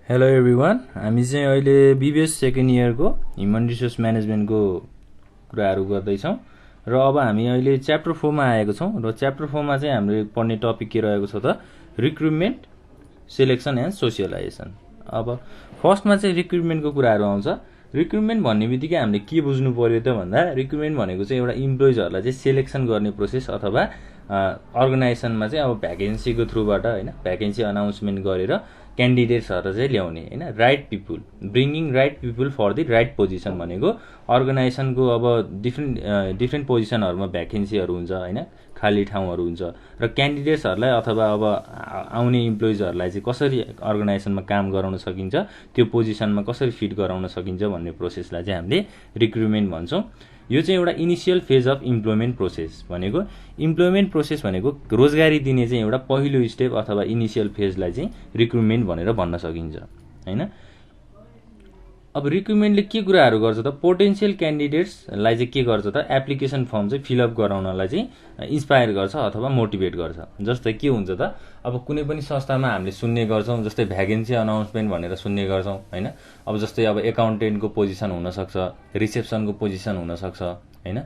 Hello everyone, हामी चाहिँ अहिले बिबिएस सेकेन्ड इयरको ह्युमन रिसोर्स म्यानेजमेन्टको कुराहरू गर्दैछौँ र अब हामी अहिले च्याप्टर 4मा आएको छौँ र च्याप्टर 4मा चाहिँ हाम्रो पढ्ने टपिक के रहेको छ त रिक्रुटमेन्ट, सेलेक्सन एन्ड सोसियलाइजेसन। अब फर्स्टमा चाहिँ रिक्रुटमेन्टको कुराहरू आउँछ। रिक्रुटमेन्ट भन्ने बित्तिकै हामीले के बुझ्नु पर्यो त भन्दा रिक्रुटमेन्ट भनेको चाहिँ एउटा इम्प्लोइजहरूलाई चाहिँ सेलेक्सन गर्ने प्रोसेस अथवा अर्गनाइजेसनमा चाहिँ अब भ्याकेन्सीको थ्रुबाट होइन भ्याकेन्सी अनाउन्समेन्ट गरेर क्यान्डिडेट्सहरू चाहिँ ल्याउने होइन right people, bringing right people for the right position भनेको अर्गनाइजेसनको अब डिफ्रेन्ट पोजिसनहरूमा भ्याकेन्सीहरू हुन्छ होइन, खाली ठाउँहरू हुन्छ र क्यान्डिडेट्सहरूलाई अथवा अब आउने इम्प्लोइजहरूलाई चाहिँ कसरी अर्गनाइजेसनमा काम गराउन सकिन्छ, त्यो पोजिसनमा कसरी फिट गराउन सकिन्छ भन्ने प्रोसेसलाई चाहिँ हामीले रिक्रुटमेन्ट भन्छौँ। यो चाहिँ एउटा initial phase of employment process भनेको इम्प्लोइमेन्ट प्रोसेस भनेको रोजगारी दिने चाहिँ एउटा पहिलो स्टेप अथवा इनिसियल फेजलाई चाहिँ रिक्रुटमेन्ट भनेर भन्न सकिन्छ होइन। अब रिक्रुटमेन्टले के कुराहरू गर्छ त पोटेन्सियल क्यान्डिडेट्सलाई चाहिँ के गर्छ त एप्लिकेसन फर्म चाहिँ फिलअप गराउनलाई चाहिँ इन्सपायर गर्छ अथवा मोटिभेट गर्छ। जस्तै के हुन्छ त अब कुनै पनि संस्थामा हामीले सुन्ने गर्छौँ, जस्तै भ्याकेन्सी अनाउन्समेन्ट भनेर सुन्ने गर्छौँ होइन। अब जस्तै अब एकाउन्टेन्टको पोजिसन हुनसक्छ, रिसेप्सनको पोजिसन हुनसक्छ होइन।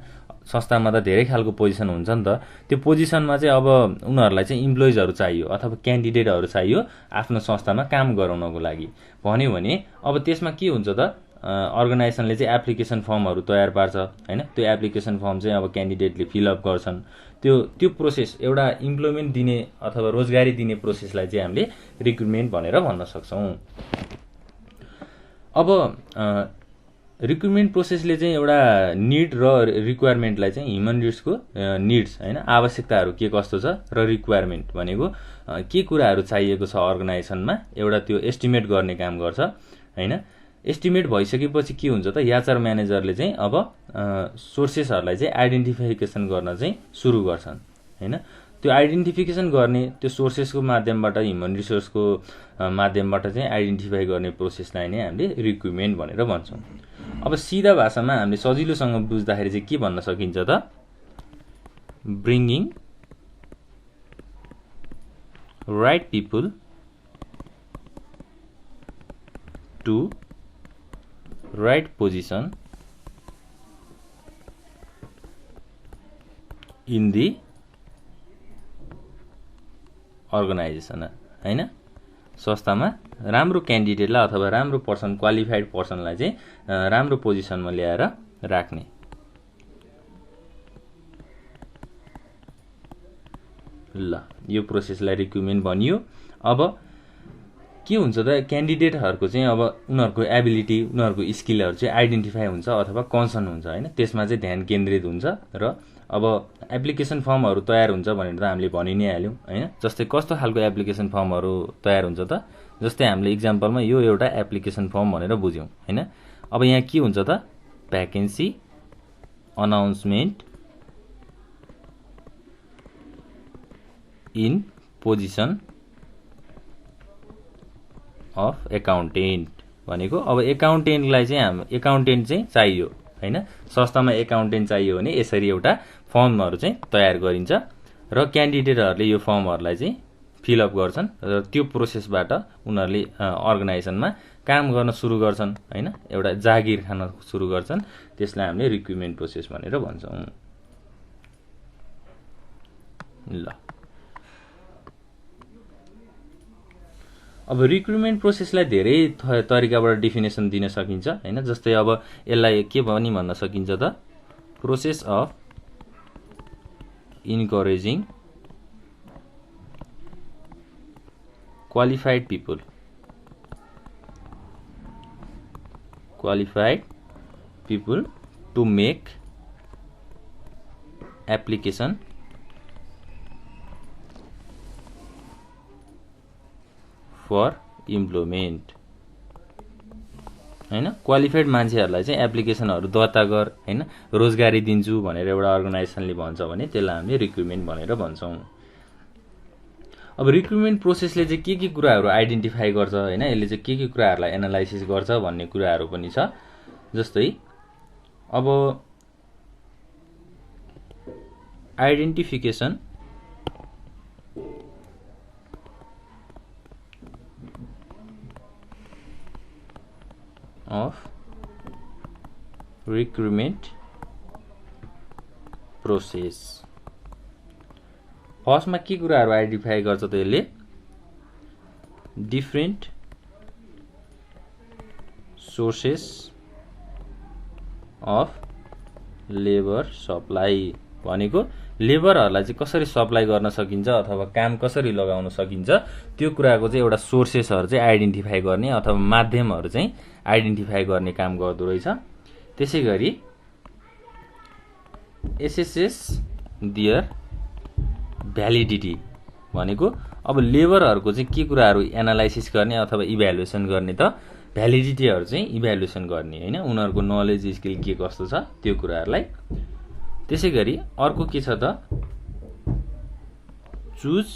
संस्थामा त धेरै खालको पोजिसन हुन्छ नि त। त्यो पोजिसनमा चाहिँ अब उनीहरूलाई चाहिँ इम्प्लोइजहरू चाहियो अथवा क्यान्डिडेटहरू चाहियो आफ्नो संस्थामा काम गराउनको लागि भन्यो भने अब त्यसमा के हुन्छ त अर्गनाइजेसनले चाहिँ एप्लिकेसन फर्महरू तयार पार्छ होइन। त्यो एप्लिकेसन फर्म चाहिँ अब क्यान्डिडेटले फिलअप गर्छन्। त्यो प्रोसेस एउटा इम्प्लोइमेन्ट दिने अथवा रोजगारी दिने प्रोसेसलाई चाहिँ हामीले रिक्रुटमेन्ट भनेर भन्न सक्छौँ। अब रिक्रुटमेन्ट प्रोसेसले चाहिँ एउटा निड र रिक्वायरमेन्टलाई चाहिँ ह्युमन रिसोर्सको निड्स होइन आवश्यकताहरू के कस्तो छ र रिक्वायरमेन्ट भनेको के कुराहरू चाहिएको छ अर्गनाइजेसनमा एउटा त्यो एस्टिमेट गर्ने काम गर्छ होइन। एस्टिमेट भइसकेपछि के हुन्छ त एचआर म्यानेजरले चाहिँ अब सोर्सेसहरूलाई चाहिँ आइडेन्टिफिकेसन गर्न चाहिँ सुरु गर्छन् होइन। त्यो आइडेन्टिफिकेसन गर्ने त्यो सोर्सेसको माध्यमबाट ह्युमन रिसोर्सको माध्यमबाट चाहिँ आइडेन्टिफाई गर्ने प्रोसेसलाई नै हामीले रिक्रुटमेन्ट भनेर भन्छौँ। अब सिधा भाषामा हामीले सजिलोसँग बुझ्दाखेरि चाहिँ के भन्न सकिन्छ त bringing right people to right position in the organization होइन। संस्थामा राम्रो क्यान्डिडेटलाई अथवा राम्रो पर्सन क्वालिफाइड पर्सनलाई चाहिँ राम्रो पोजिसनमा ल्याएर राख्ने। ल यो प्रोसेसलाई रिक्रुटमेन्ट भनियो। अब के हुन्छ त क्यान्डिडेटहरूको चाहिँ अब उनीहरूको एबिलिटी उनीहरूको स्किलहरू चाहिँ आइडेन्टिफाई हुन्छ अथवा कन्सर्न हुन्छ होइन। त्यसमा चाहिँ ध्यान केन्द्रित हुन्छ र अब एप्लिकेसन फर्महरू तयार हुन्छ भनेर त हामीले भनि नै हाल्यौँ होइन। जस्तै कस्तो खालको एप्लिकेसन फर्महरू तयार हुन्छ त जस्तै हामीले इक्जाम्पलमा यो एउटा एप्लिकेसन फर्म भनेर बुझ्यौँ होइन। अब यहाँ के हुन्छ त vacancy announcement in position of accountant भनेको अब एकाउन्टेन्टलाई चाहिँ एकाउन्टेन्ट चाहिँ चाहियो होइन। संस्थामा एकाउन्टेन्ट चाहियो भने यसरी एउटा फर्महरू चाहिँ तयार गरिन्छ र क्यान्डिडेटहरूले यो फर्महरूलाई चाहिँ फिलअप गर्छन् र त्यो प्रोसेसबाट उनीहरूले अर्गनाइजेसनमा काम गर्न सुरु गर्छन् होइन। एउटा जागिर खान सुरु गर्छन्। त्यसलाई हामीले रिक्रुटमेन्ट प्रोसेस भनेर भन्छौँ। ल अब रिक्रुटमेन्ट प्रोसेसलाई धेरै तरिकाबाट डिफिनेसन दिन सकिन्छ होइन। जस्तै अब यसलाई के पनि भन्न सकिन्छ त process of encouraging qualified people to make application for employment होइन। क्वालिफाइड मान्छेहरूलाई चाहिँ एप्लिकेसनहरू दर्ता गर होइन, रोजगारी दिन्छु भनेर एउटा अर्गनाइजेसनले भन्छ भने त्यसलाई हामीले रिक्रुटमेन्ट भनेर भन्छौँ। अब रिक्रुटमेन्ट प्रोसेसले चाहिँ के कुराहरू आइडेन्टिफाई गर्छ होइन, यसले चाहिँ के कुराहरूलाई एनालाइसिस गर्छ भन्ने कुराहरू पनि छ। जस्तै अब आइडेन्टिफिकेसन अफ रिक्रुटमेन्ट प्रोसेस। फर्स्टमा के कुराहरू आइडेन्टिफाई गर्छ त यसले different sources of labour supply भनेको लेबरहरूलाई चाहिँ कसरी सप्लाई गर्न सकिन्छ अथवा काम कसरी लगाउन सकिन्छ त्यो कुराको चाहिँ एउटा सोर्सेसहरू चाहिँ आइडेन्टिफाई गर्ने अथवा माध्यमहरू चाहिँ आइडेन्टिफाई गर्ने काम गर्दो रहेछ। त्यसै गरी एसएसएस दियर भ्यालिडिटी भनेको अब लेबरहरूको चाहिँ के कुराहरू एनालाइसिस गर्ने अथवा इभ्यालुएसन गर्ने त भ्यालिडिटीहरू चाहिँ इभ्यालुएसन गर्ने हैन, उनीहरूको नलेज स्किल के कस्तो छ त्यो कुराहरूलाई। त्यसै गरी अर्को के छ त चुज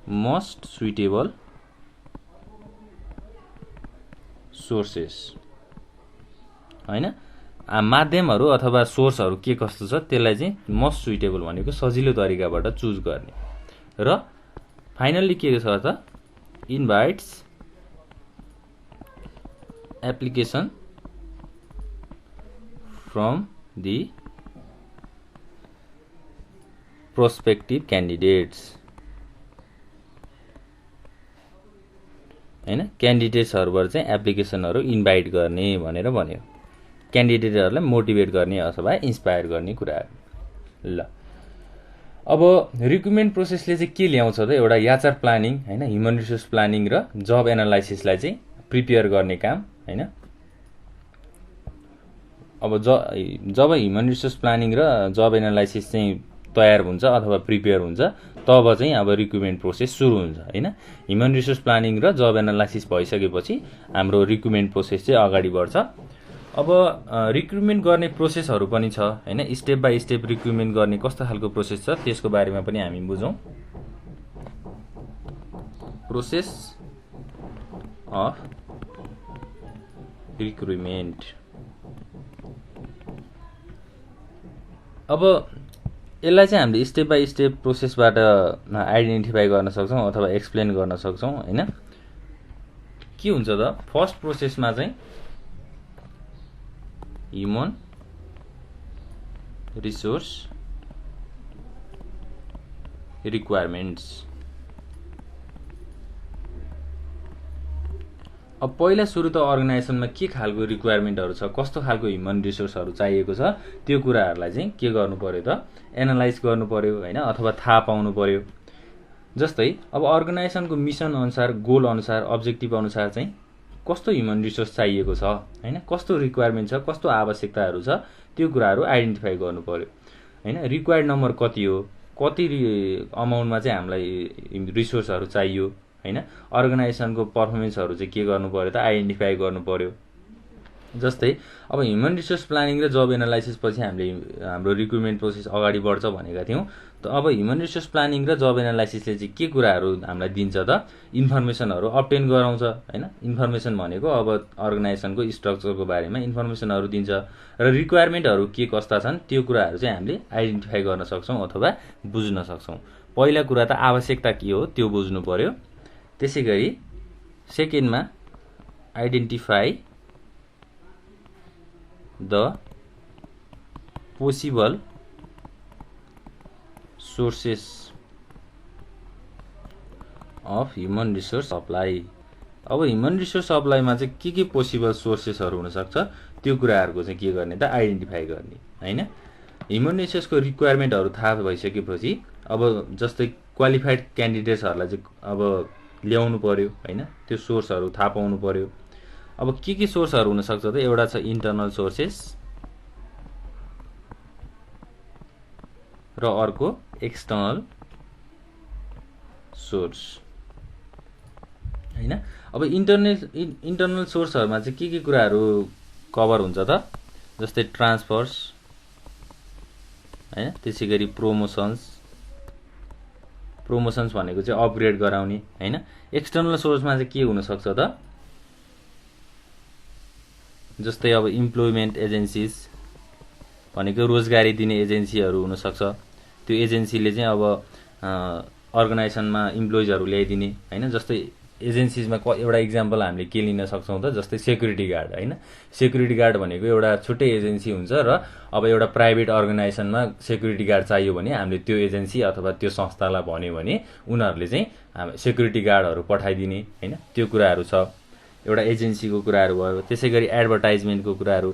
मोस्ट सुइटेबल सोर्सेस हैन, माध्यमहरू अथवा सोर्सहरू के कस्तो छ त्यसलाई चाहिँ मोस्ट सुइटेबल भनेको सजिलो तरिकाबाट चुज गर्ने। र फाइनल्ली के छ त invites application from the prospective candidates हैन, क्यान्डिडेट्सहरुबाट चाहिँ एप्लिकेसनहरु इन्भाइट गर्ने भनेर भन्यो, क्यान्डिडेटहरुलाई मोटिभेट गर्ने अथवा इन्स्पायर गर्ने कुराहरु। ल अब रिक्रुटमेन्ट प्रोसेसले चाहिँ के ल्याउँछ त एउटा एचआर प्लानिङ हैन, ह्युमन रिसोर्स प्लानिङ र जब एनालाइसिसलाई चाहिँ प्रिपेयर गर्ने काम हैन। अब जब ह्युमन रिसोर्स प्लानिङ र जब एनालाइसिस चाहिँ तयार हुन्छ अथवा प्रिपेयर हुन्छ तब चाहिँ अब रिक्रुटमेन्ट प्रोसेस सुरु हुन्छ हैन। ह्युमन रिसोर्स प्लानिङ र जब एनालाइसिस भइसकेपछि हाम्रो रिक्रुटमेन्ट प्रोसेस चाहिँ अगाडि बढ्छ। अब रिक्रुटमेन्ट गर्ने प्रोसेसहरु पनि छ हैन, स्टेप बाइ स्टेप रिक्रुटमेन्ट गर्ने कस्तो खालको प्रोसेस छ त्यसको बारेमा पनि हामी बुझौं। Process of recruitment. अब यसलाई चाहिँ हामीले स्टेप बाइ स्टेप प्रोसेसबाट आइडेन्टिफाई गर्न सक्छौं अथवा एक्सप्लेन गर्न सक्छौं हैन। के हुन्छ त फर्स्ट प्रोसेसमा चाहिँ ह्युमन रिसोर्स रिक्वायरमेन्ट्स। अब पहिला सुरु त अर्गनाइजेसनमा के खालको रिक्वायरमेन्टहरु छ, कस्तो खालको ह्युमन रिसोर्सहरु चाहिएको छ त्यो कुराहरुलाई चाहिँ के गर्नु पर्यो त एनालाइज गर्नु पर्यो हैन, अथवा थाहा पाउनु पर्यो। जस्तै अब अर्गनाइजेसनको मिसन अनुसार, गोल अनुसार, अब्जेक्टिभ अनुसार चाहिँ कस्तो ह्युमन रिसोर्स चाहिएको छ हैन, कस्तो रिक्वायरमेन्ट छ, कस्तो आवश्यकताहरु छ त्यो कुराहरु आइडेन्टिफाई गर्नु पर्यो हैन। रिक्वायर्ड नम्बर कति हो, कति अमाउन्टमा चाहिँ हामीलाई रिसोर्सहरु चाहियो हैन। अर्गनाइजेसनको परफर्मेन्सहरु चाहिँ के गर्नु पर्यो त आइडेन्टिफाई गर्नु पर्यो। जस्तै अब ह्युमन रिसोर्स प्लानिङ र जब एनालाइसिस पछि हामीले हाम्रो रिक्रुटमेन्ट प्रोसेस अगाडि बढ्छ भनेका थियौं। त अब ह्युमन रिसोर्स प्लानिङ र जब एनालाइसिसले चाहिँ के कुराहरु हामीलाई दिन्छ त इन्फर्मेसनहरु अब्टेन गराउँछ हैन। इन्फर्मेसन भनेको अब अर्गनाइजेसनको स्ट्रक्चरको बारेमा इन्फर्मेसनहरु दिन्छ र रिक्वायरमेन्टहरु के कस्ता छन् त्यो कुराहरु चाहिँ हामीले आइडेन्टिफाई गर्न सक्छौं अथवा बुझ्न सक्छौं। पहिला कुरा त आवश्यकता के हो त्यो बुझ्नु पर्यो। त्यसैगरी सेकेन्डमा identify the possible sources of human resource supply. अब ह्युमन रिसोर्स सप्लाईमा चाहिँ के पोसिबल सोर्सेसहरु हुन सक्छ त्यो कुराहरुको चाहिँ के गर्ने त आइडेन्टिफाई गर्ने हैन। ह्युमन रिसोर्सको रिक्वायरमेन्टहरु थाहा भइसकेपछि अब जस्तै क्वालिफाइड क्यान्डिडेट्सहरुलाई चाहिँ अब ल्याउनु पर्यो हैन, त्यो सोर्सहरु थाहा पाउनु पर्यो। अब के सोर्सहरु हुन सक्छ त एउटा छ इन्टरनल सोर्सेस र अर्को एक्सटर्नल सोर्स हैन। अब इन्टरनल सोर्सहरुमा चाहिँ के कुराहरु कभर हुन्छ त जस्तै ट्रान्सफर्स हैन, त्यसैगरी प्रोमोसन्स भनेको चाहिँ अपग्रेड गराउने हैन। एक्सटर्नल सोर्समा चाहिँ के हुन सक्छ त जस्तै अब इम्प्लोइमेन्ट एजेन्सीज भनेको रोजगारी दिने एजेन्सीहरु हुन सक्छ। त्यो एजेन्सीले चाहिँ अब अर्गनाइजेसनमा इम्प्लोइजहरु ल्याइदिने हैन। जस्तै एजेन्सिजमा एउटा इक्जाम्पल हामीले के लिन सक्छौँ त, जस्तै सेक्युरिटी गार्ड होइन। सेक्युरिटी गार्ड भनेको एउटा छुट्टै एजेन्सी हुन्छ र अब एउटा प्राइभेट अर्गनाइजेसनमा सेक्युरिटी गार्ड चाहियो भने हामीले त्यो एजेन्सी अथवा त्यो संस्थालाई भन्यो भने उनीहरूले चाहिँ सेक्युरिटी गार्डहरू पठाइदिने होइन, त्यो कुराहरू छ। एउटा एजेन्सीको कुराहरू भयो। त्यसै गरी एडभर्टाइजमेन्टको कुराहरू।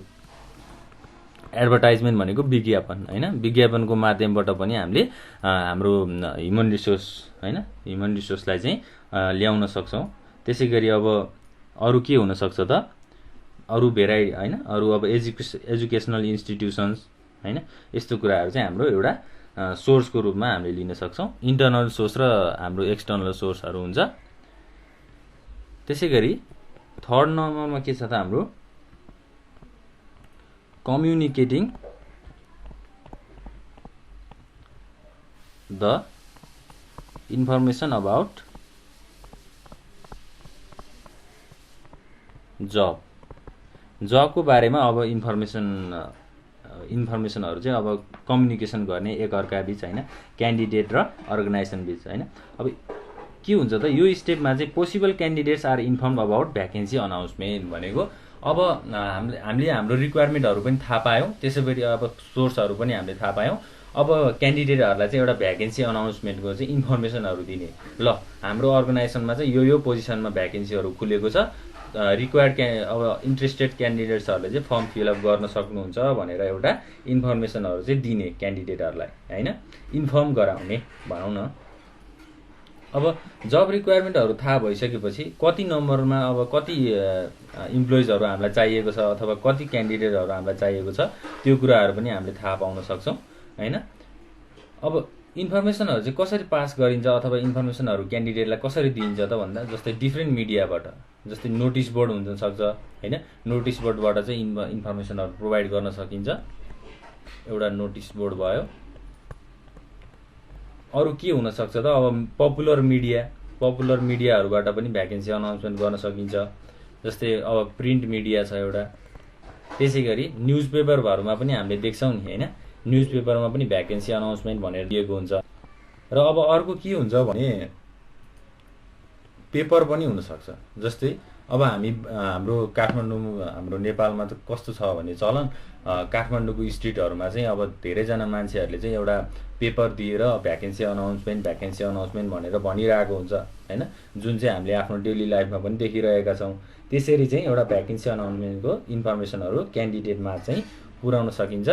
एडभर्टाइजमेन्ट भनेको विज्ञापन होइन, विज्ञापनको माध्यमबाट पनि हामीले हाम्रो ह्युमन रिसोर्स होइन, ह्युमन रिसोर्सलाई चाहिँ ल्याउन सक्छौँ। त्यसै गरी अब अरू के हुनसक्छ त, अरू होइन, अरू अब एजुकेसनल इन्स्टिट्युसन्स होइन, यस्तो कुराहरू चाहिँ हाम्रो एउटा सोर्सको रूपमा हामीले लिन सक्छौँ। इन्टर्नल सोर्स र हाम्रो एक्सटर्नल सोर्सहरू हुन्छ। त्यसै गरी थर्ड नम्बरमा के छ त हाम्रो कम्युनिकेटिङ द इन्फर्मेसन अबाउट जबको बारेमा अब इन्फर्मेसनहरू चाहिँ अब कम्युनिकेसन गर्ने एकअर्का बिच होइन, क्यान्डिडेट र अर्गनाइजेसन बिच होइन। अब के हुन्छ त यो स्टेपमा चाहिँ possible candidates are inform about vacancy announcement भनेको अब हामीले हाम्रो रिक्वायरमेन्टहरू पनि थाहा पायौँ, त्यसै गरी अब सोर्सहरू पनि हामीले थाहा पायौँ। अब क्यान्डिडेटहरूलाई चाहिँ एउटा भ्याकेन्सी अनाउन्समेन्टको चाहिँ इन्फर्मेसनहरू दिने, ल हाम्रो अर्गनाइजेसनमा चाहिँ यो पोजिसनमा भ्याकेन्सीहरू खुलेको छ, रिक्वायर्ड अब इन्ट्रेस्टेड क्यान्डिडेट्सहरूले चाहिँ फर्म फिलअप गर्न सक्नुहुन्छ भनेर एउटा इन्फर्मेसनहरू चाहिँ दिने क्यान्डिडेटहरूलाई होइन, इन्फर्म गराउने भनौँ न। अब जब रिक्वायरमेन्टहरू थाहा भइसकेपछि कति नम्बरमा अब कति इम्प्लोइजहरू हामीलाई चाहिएको छ अथवा कति क्यान्डिडेटहरू हामीलाई चाहिएको छ त्यो कुराहरू पनि हामीले थाहा पाउन सक्छौँ होइन। अब इन्फर्मेसनहरू चाहिँ कसरी पास गरिन्छ अथवा इन्फर्मेसनहरू क्यान्डिडेटलाई कसरी दिइन्छ त भन्दा जस्तै डिफ्रेन्ट मिडियाबाट, जस्तै नोटिस बोर्ड हुनसक्छ होइन, नोटिस बोर्डबाट चाहिँ इन्फर्मेसनहरू प्रोभाइड गर्न सकिन्छ, एउटा नोटिस बोर्ड भयो। अरू के हुनसक्छ त अब पपुलर मिडियाहरूबाट पनि भ्याकेन्सी अनाउन्समेन्ट गर्न सकिन्छ, जस्तै अब प्रिन्ट मिडिया छ एउटा। त्यसै गरी न्युज पेपरहरूमा पनि हामीले देख्छौँ नि होइन, न्युज पेपरमा पनि भ्याकेन्सी अनाउन्समेन्ट भनेर दिएको हुन्छ। र अब अर्को के हुन्छ भने पेपर पनि हुनसक्छ, जस्तै अब हाम्रो काठमाडौँ हाम्रो नेपालमा त कस्तो छ भने चलन, काठमाडौँको स्ट्रिटहरूमा चाहिँ अब धेरैजना मान्छेहरूले चाहिँ एउटा पेपर दिएर भ्याकेन्सी अनाउन्समेन्ट भनेर भनिरहेको हुन्छ होइन, जुन चाहिँ हामीले आफ्नो डेली लाइफमा पनि देखिरहेका छौँ। त्यसरी चाहिँ एउटा भ्याकेन्सी अनाउन्समेन्टको इन्फर्मेसनहरू क्यान्डिडेटमा चाहिँ पुर्याउन सकिन्छ।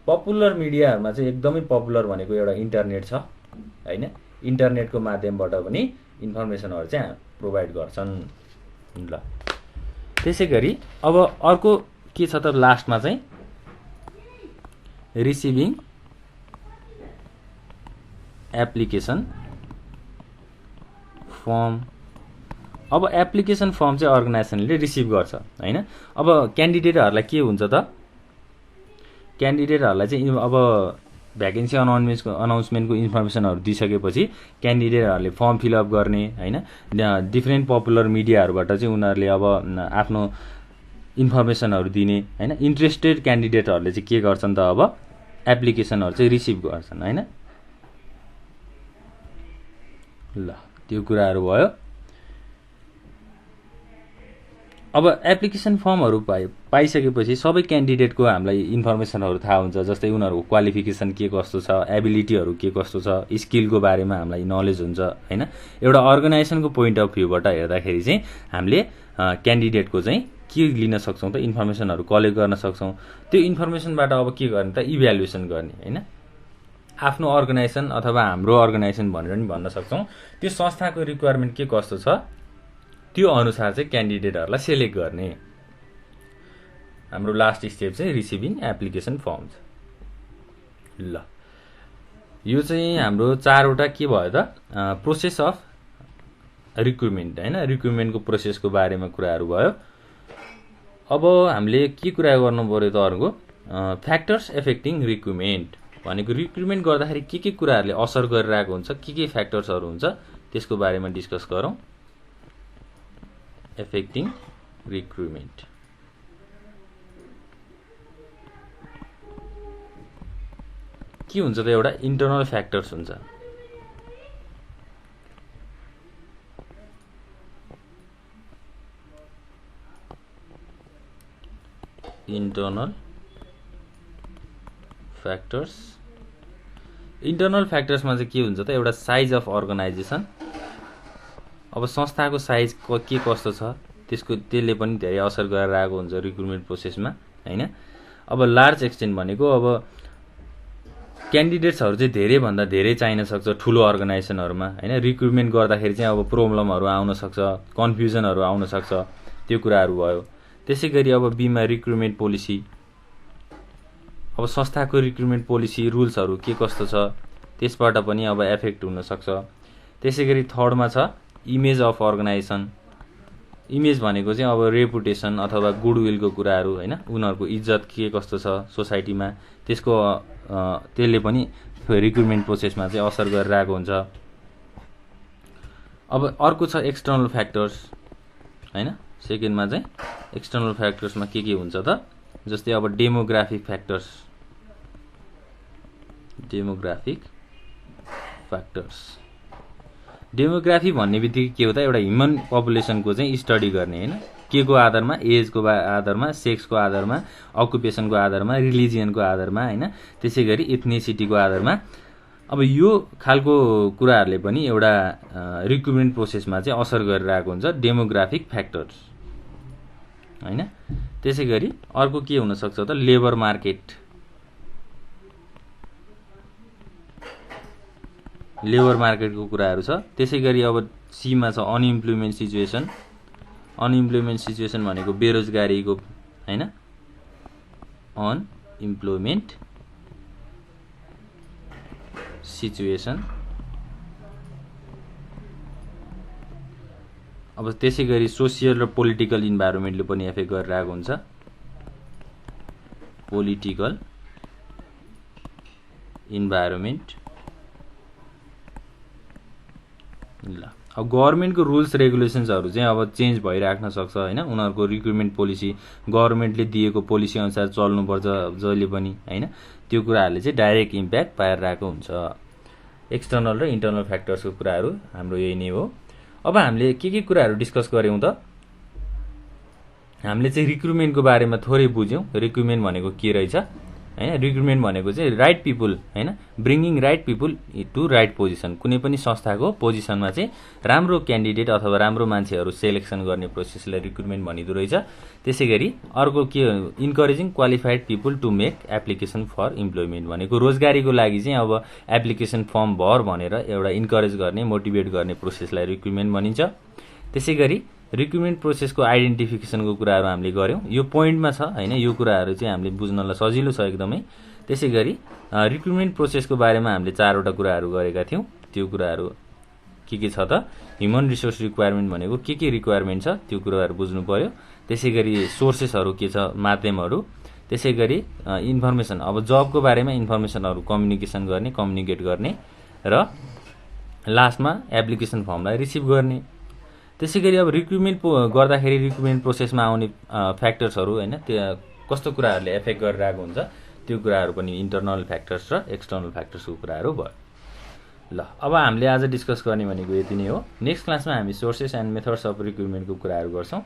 पपुलर मिडियाहरूमा चाहिँ एकदमै पपुलर भनेको एउटा इन्टरनेट छ होइन, इन्टरनेटको माध्यमबाट पनि इन्फर्मेसनहरू चाहिँ प्रोभाइड गर्छन्। ल त्यसै गरी अब अर्को के छ त लास्टमा चाहिँ रिसिभिङ एप्लिकेसन फर्म। अब एप्लिकेसन फर्म चाहिँ अर्गनाइजेसनले रिसिभ गर्छ होइन। अब क्यान्डिडेटहरूलाई के हुन्छ त, क्यान्डिडेटहरूलाई चाहिँ अब भ्याकेन्सी अनाउन्समेन्टको इन्फर्मेसनहरू दिइसकेपछि क्यान्डिडेटहरूले फर्म फिलअप गर्ने होइन, डिफ्रेन्ट पपुलर मिडियाहरूबाट चाहिँ उनीहरूले अब आफ्नो इन्फर्मेसनहरू दिने होइन। इन्ट्रेस्टेड क्यान्डिडेटहरूले चाहिँ के गर्छन् त अब एप्लिकेसनहरू चाहिँ रिसिभ गर्छन् होइन। ल त्यो कुराहरू भयो। अब एप्लिकेसन फर्महरू पाइसकेपछि सबै क्यान्डिडेटको हामीलाई इन्फर्मेसनहरू थाहा हुन्छ, जस्तै उनीहरूको क्वालिफिकेसन के कस्तो छ, एबिलिटीहरू के कस्तो छ, स्किलको बारेमा हामीलाई नलेज हुन्छ होइन। एउटा अर्गनाइजेसनको पोइन्ट अफ भ्यूबाट हेर्दाखेरि चाहिँ हामीले क्यान्डिडेटको चाहिँ के लिन सक्छौँ त, इन्फर्मेसनहरू कलेक्ट गर्न सक्छौँ। त्यो इन्फर्मेसनबाट अब के गर्ने त, इभ्यालुएसन गर्ने होइन। आफ्नो अर्गनाइजेसन अथवा हाम्रो अर्गनाइजेसन भनेर पनि भन्न सक्छौँ। त्यो संस्थाको रिक्वायरमेन्ट के कस्तो छ त्यो अनुसार चाहिँ क्यान्डिडेटहरूलाई सेलेक्ट गर्ने। हाम्रो लास्ट स्टेप चाहिँ रिसिभिङ एप्लिकेसन फर्म्स। ल यो चाहिँ हाम्रो 4वटा के भयो त, प्रोसेस अफ रिक्रुटमेन्ट होइन, रिक्रुटमेन्टको प्रोसेसको बारेमा कुराहरू भयो। अब हामीले के कुरा गर्नु पर्यो त अर्को, फ्याक्टर्स एफेक्टिङ रिक्रुटमेन्ट भनेको रिक्रुटमेन्ट गर्दाखेरि के कुराहरूले असर गरिरहेको हुन्छ, के फ्याक्टर्सहरू हुन्छ त्यसको बारेमा डिस्कस गरौँ। एफेक्टिङ रिक्रुटमेन्ट के हुन्छ त, एउटा इन्टर्नल फ्याक्टर्स हुन्छ। Internal factors. इन्टर्नल फ्याक्टर्समा चाहिँ के हुन्छ त, एउटा साइज अफ अर्गनाइजेसन। अब संस्थाको साइज के कस्तो छ त्यसले पनि धेरै असर गरेर आएको हुन्छ रिक्रुटमेन्ट प्रोसेसमा हैन। अब लार्ज एक्सटेन्ट भनेको अब क्यान्डिडेट्सहरू चाहिँ धेरैभन्दा धेरै चाहिन सक्छ ठुलो अर्गनाइजेसनहरूमा हैन। रिक्रुटमेन्ट गर्दाखेरि चाहिँ अब प्रब्लमहरू आउन सक्छ, कन्फ्युजनहरू आउन सक्छ, त्यो कुराहरू भयो। त्यसै गरी अब बीमा रिक्रुटमेन्ट पोलिसी, अब संस्थाको रिक्रुटमेन्ट पोलिसी रुल्सहरू के कस्तो छ त्यसबाट पनि अब एफेक्ट हुन सक्छ। त्यसै गरी थर्डमा छ इमेज अफ अर्गनाइजेसन। इमेज भनेको चाहिँ अब रेपुटेसन अथवा गुडविलको कुराहरू हैन, उनीहरूको इज्जत के कस्तो छ सोसाइटीमा, त्यसले पनि रिक्रुटमेन्ट प्रोसेसमा चाहिँ असर गरिरहेको हुन्छ। अब अर्को छ एक्सटर्नल फ्याक्टर्स हैन। सेकेन्डमा चाहिँ एक्सटर्नल फ्याक्टर्समा के हुन्छ त, जस्तै अब डेमोग्राफिक फ्याक्टर्स। डेमोग्राफी भन्ने बित्तिकै के हो त, एउटा ह्युमन पपुलेसनको चाहिँ स्टडी गर्ने हैन, के को आधारमा, एजको आधारमा, सेक्सको आधारमा, अकुपेसनको आधारमा, रिलिजियनको आधारमा हैन, त्यसै गरी इथनिसिटीको आधारमा। अब यो खालको कुराहरूले पनि एउटा रिक्रुटमेन्ट प्रोसेसमा चाहिँ असर गरिरहेको हुन्छ, डेमोग्राफिक फ्याक्टर्स हैन। त्यसै गरी अर्को के हुन सक्छ त, लेबर मार्केट। लेबर मार्केटको कुराहरू छ। त्यसै गरी अब सीमा छ अनइम्प्लोइमेन्ट सिचुएसन। अनइम्प्लोइमेन्ट सिचुएसन भनेको बेरोजगारीको हैन, अनइम्प्लोइमेन्ट सिचुएसन। अब त्यसै गरी सोसियल र पोलिटिकल इन्भाइरोमेन्टले पनि एफेक्ट गरिरहेको हुन्छ, पोलिटिकल इन्भाइरोमेन्ट। ल अब गभर्नमेन्टको रुल्स रेगुलेसन्सहरू चाहिँ अब चेन्ज भइराख्न सक्छ हैन। उनीहरूको रिक्रुटमेन्ट पोलिसी गभर्नमेन्टले दिएको पोलिसी अनुसार चल्नुपर्छ जहिले पनि हैन। त्यो कुराहरूले चाहिँ डाइरेक्ट इम्प्याक्ट पाइरहेको हुन्छ। एक्सटर्नल र इन्टर्नल फ्याक्टर्सको कुराहरू हाम्रो यही नै हो। अब हामीले के कुराहरू डिस्कस गऱ्यौँ त, हामीले चाहिँ रिक्रुटमेन्टको बारेमा थोरै बुझ्यौँ। रिक्रुटमेन्ट भनेको के रहेछ हैन। रिक्रुटमेन्ट भनेको चाहिँ राइट पिपुल हैन, bringing right people to right position. कुनै पनि संस्थाको पोजिसनमा चाहिँ राम्रो क्यान्डिडेट अथवा राम्रो मान्छेहरू सेलेक्सन गर्ने प्रोसेसलाई रिक्रुटमेन्ट भनिदो रहेछ। त्यसै गरी अर्को के, encouraging qualified people to make application for employment भनेको रोजगारीको लागि चाहिँ अब एप्लिकेसन फर्म भर भनेर एउटा इन्करेज गर्ने, मोटिभेट गर्ने प्रोसेसलाई रिक्रुटमेन्ट भनिन्छ। त्यसै गरी रिक्रुटमेन्ट प्रोसेसको आइडेन्टिफिकेसनको कुराहरू हामीले गऱ्यौँ। यो पोइन्टमा छ हैन, यो कुराहरू चाहिँ हामीले बुझ्नलाई सजिलो छ एकदमै। त्यसै गरी रिक्रुटमेन्ट प्रोसेसको बारेमा हामीले 4वटा कुराहरू गरेका थियौँ। त्यो कुराहरू के छ त, ह्युमन रिसोर्स रिक्वायरमेन्ट भनेको के रिक्वायरमेन्ट छ त्यो कुराहरू बुझ्नु पर्यो। त्यसै गरी सोर्सेसहरू के छ, माध्यमहरू। त्यसै गरी इन्फर्मेसन, अब जबको बारेमा इन्फर्मेसनहरू कम्युनिकेट गर्ने र लास्टमा एप्लिकेसन फर्मलाई रिसिभ गर्ने। त्यसै गरी अब रिक्रुटमेन्ट गर्दाखेरि रिक्रुटमेन्ट प्रोसेसमा आउने फ्याक्टर्सहरू हैन, त्यो कस्तो कुराहरूले एफेक्ट गरिरहेको हुन्छ त्यो कुराहरू पनि इन्टर्नल फ्याक्टर्स र एक्सटर्नल फ्याक्टर्सको कुराहरू भयो। ल अब हामीले आज डिस्कस गर्ने भनेको यति नै हो। नेक्स्ट क्लासमा हामी सोर्सेस एन्ड मेथड्स अफ रिक्रुटमेन्टको कुराहरू गर्छौँ।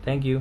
Thank you.